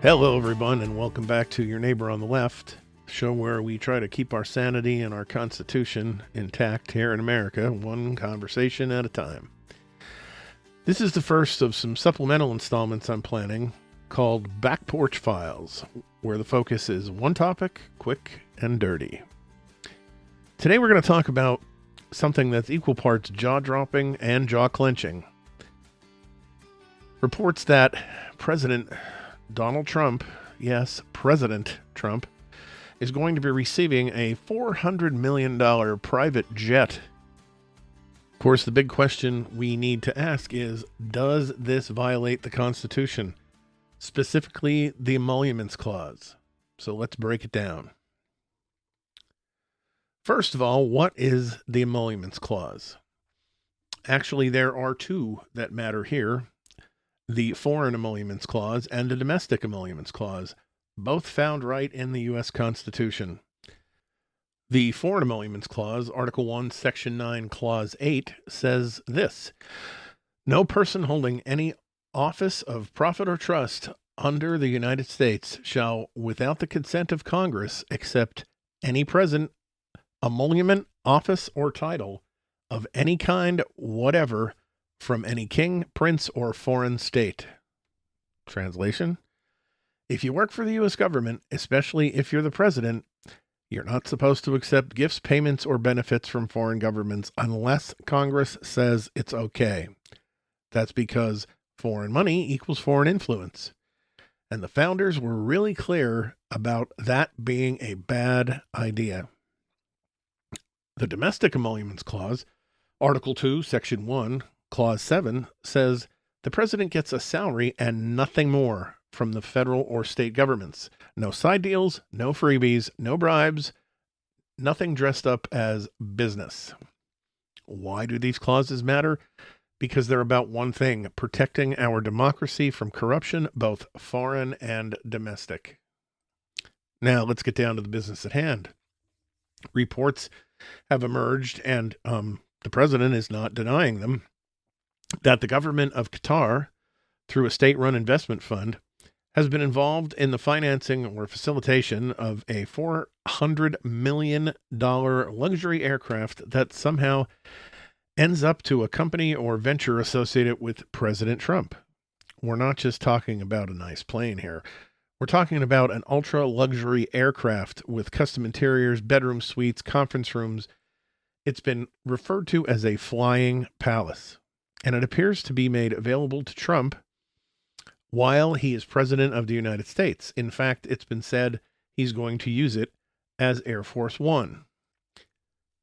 Hello, everyone, and welcome back to Your Neighbor on the Left, the show where we try to keep our sanity and our Constitution intact here in America, one conversation at a time. This is the first of some supplemental installments I'm planning called Back Porch Files, where the focus is one topic, quick and dirty. Today we're going to talk about something that's equal parts jaw-dropping and jaw-clenching. Reports that President Donald Trump, yes, President Trump, is going to be receiving a $400 million private jet. Of course, the big question we need to ask is, does this violate the Constitution, specifically the Emoluments Clause? So let's break it down. First of all, what is the Emoluments Clause? Actually, there are two that matter here. The Foreign Emoluments Clause and the Domestic Emoluments Clause, both found right in the U.S. Constitution. The Foreign Emoluments Clause, Article 1, Section 9, Clause 8, says this: no person holding any office of profit or trust under the United States shall, without the consent of Congress, accept any present, emolument, office, or title of any kind whatever from any king, prince, or foreign state. Translation: if you work for the U.S. government, especially if you're the president, you're not supposed to accept gifts, payments, or benefits from foreign governments unless Congress says it's okay. That's because foreign money equals foreign influence. And the founders were really clear about that being a bad idea. The Domestic Emoluments Clause, Article 2, Section 1, Clause 7, says the president gets a salary and nothing more from the federal or state governments. No side deals, no freebies, no bribes, nothing dressed up as business. Why do these clauses matter? Because they're about one thing: protecting our democracy from corruption, both foreign and domestic. Now, let's get down to the business at hand. Reports have emerged, and the president is not denying them, that the government of Qatar, through a state-run investment fund, has been involved in the financing or facilitation of a $400 million luxury aircraft that somehow ends up to a company or venture associated with President Trump. We're not just talking about a nice plane here. We're talking about an ultra-luxury aircraft with custom interiors, bedroom suites, conference rooms. It's been referred to as a flying palace, and it appears to be made available to Trump while he is president of the United States. In fact, it's been said he's going to use it as Air Force One.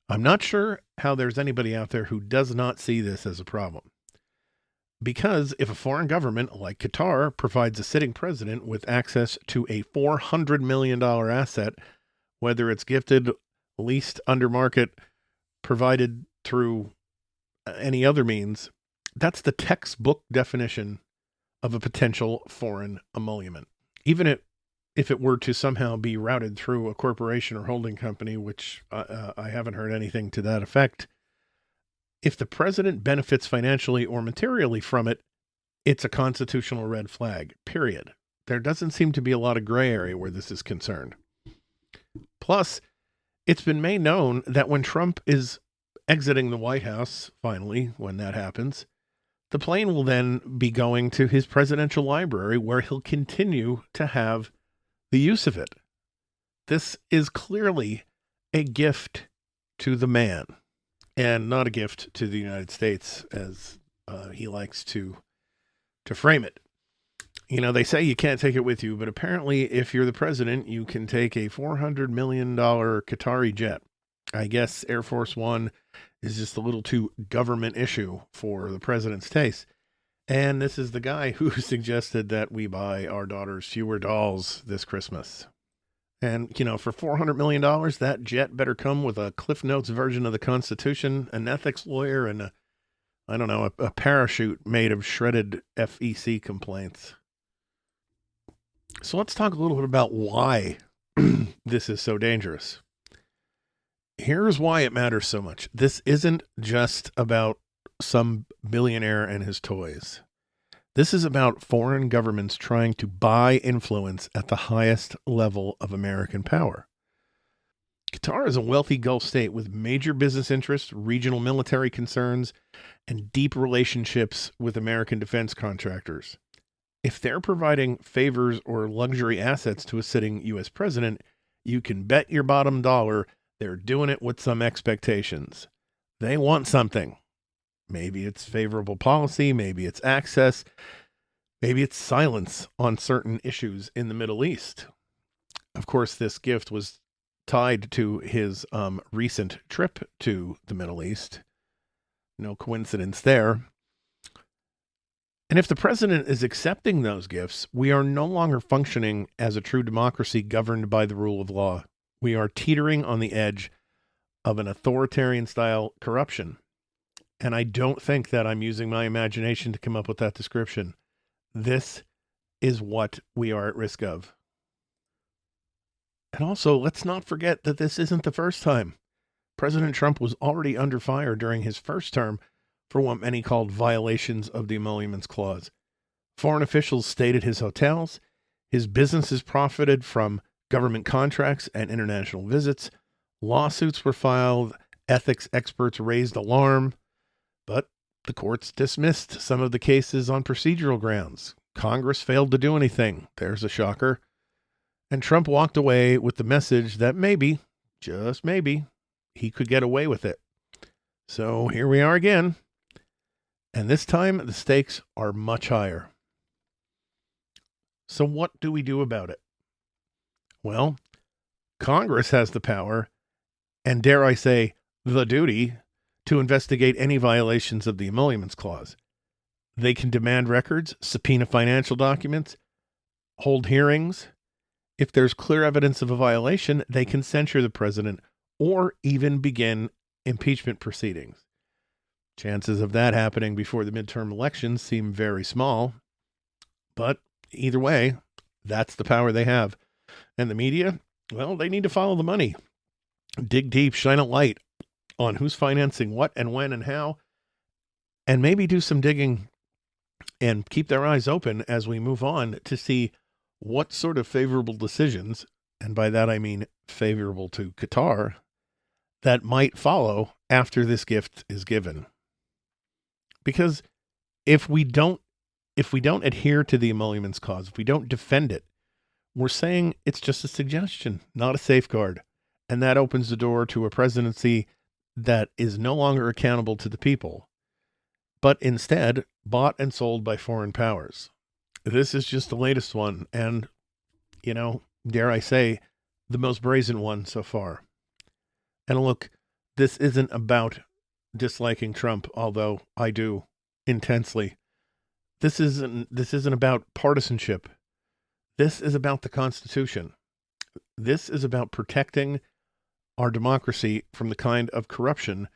I'm not sure how there's anybody out there who does not see this as a problem. Because if a foreign government like Qatar provides a sitting president with access to a $400 million asset, whether it's gifted, leased under market, provided through any other means, that's the textbook definition of a potential foreign emolument. Even if it were to somehow be routed through a corporation or holding company, which I haven't heard anything to that effect, if the president benefits financially or materially from it, it's a constitutional red flag, period. There doesn't seem to be a lot of gray area where this is concerned. Plus, it's been made known that when Trump is exiting the White House, finally, when that happens, the plane will then be going to his presidential library where he'll continue to have the use of it. This is clearly a gift to the man and not a gift to the United States, as he likes to frame it. You know, they say you can't take it with you, but apparently if you're the president, you can take a $400 million Qatari jet. I guess Air Force One is just a little too government issue for the president's taste. And this is the guy who suggested that we buy our daughters fewer dolls this Christmas. And, you know, for $400 million, that jet better come with a Cliff Notes version of the Constitution, an ethics lawyer, and a parachute made of shredded FEC complaints. So let's talk a little bit about why this is so dangerous. Here's why it matters so much. This isn't just about some billionaire and his toys. This is about foreign governments trying to buy influence at the highest level of American power. Qatar is a wealthy Gulf state with major business interests, regional military concerns, and deep relationships with American defense contractors. If they're providing favors or luxury assets to a sitting U.S. president, you can bet your bottom dollar they're doing it with some expectations. They want something. Maybe it's favorable policy, maybe it's access, maybe it's silence on certain issues in the Middle East. Of course, this gift was tied to his recent trip to the Middle East. No coincidence there. And if the president is accepting those gifts, we are no longer functioning as a true democracy governed by the rule of law. We are teetering on the edge of an authoritarian-style corruption. And I don't think that I'm using my imagination to come up with that description. This is what we are at risk of. And also, let's not forget that this isn't the first time. President Trump was already under fire during his first term for what many called violations of the Emoluments Clause. Foreign officials stayed at his hotels. His businesses profited from government contracts and international visits. Lawsuits were filed. Ethics experts raised alarm. But the courts dismissed some of the cases on procedural grounds. Congress failed to do anything. There's a shocker. And Trump walked away with the message that maybe, just maybe, he could get away with it. So here we are again. And this time the stakes are much higher. So what do we do about it? Well, Congress has the power, and dare I say, the duty, to investigate any violations of the Emoluments Clause. They can demand records, subpoena financial documents, hold hearings. If there's clear evidence of a violation, they can censure the president or even begin impeachment proceedings. Chances of that happening before the midterm elections seem very small, but either way, that's the power they have. And the media, well, they need to follow the money. Dig deep, shine a light on who's financing what and when and how, and maybe do some digging and keep their eyes open as we move on to see what sort of favorable decisions, and by that I mean favorable to Qatar, that might follow after this gift is given. Because if we don't adhere to the Emoluments Clause, if we don't defend it, we're saying it's just a suggestion, not a safeguard. And that opens the door to a presidency that is no longer accountable to the people, but instead bought and sold by foreign powers. This is just the latest one, and, dare I say, the most brazen one so far. And look, this isn't about disliking Trump, although I do intensely. This isn't about partisanship. This is about the Constitution. This is about protecting our democracy from the kind of corruption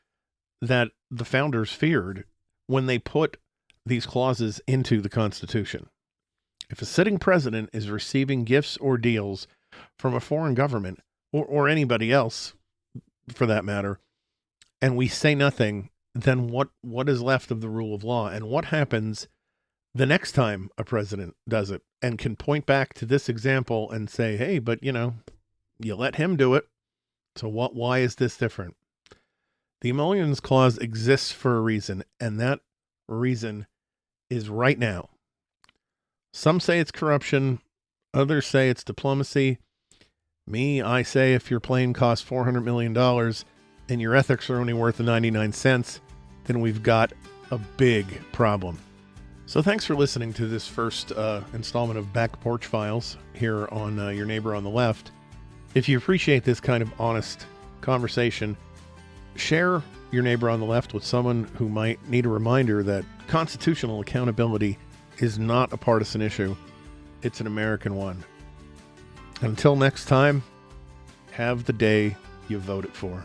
that the founders feared when they put these clauses into the Constitution. If a sitting president is receiving gifts or deals from a foreign government, or anybody else for that matter, and we say nothing, then what is left of the rule of law? And what happens the next time a president does it and can point back to this example and say, hey, but you let him do it. So why is this different? The Emoluments Clause exists for a reason, and that reason is right now. Some say it's corruption. Others say it's diplomacy. Me, I say if your plane costs $400 million and your ethics are only worth 99 cents, then we've got a big problem. So thanks for listening to this first installment of Back Porch Files here on Your Neighbor on the Left. If you appreciate this kind of honest conversation, share Your Neighbor on the Left with someone who might need a reminder that constitutional accountability is not a partisan issue. It's an American one. Until next time, have the day you voted for.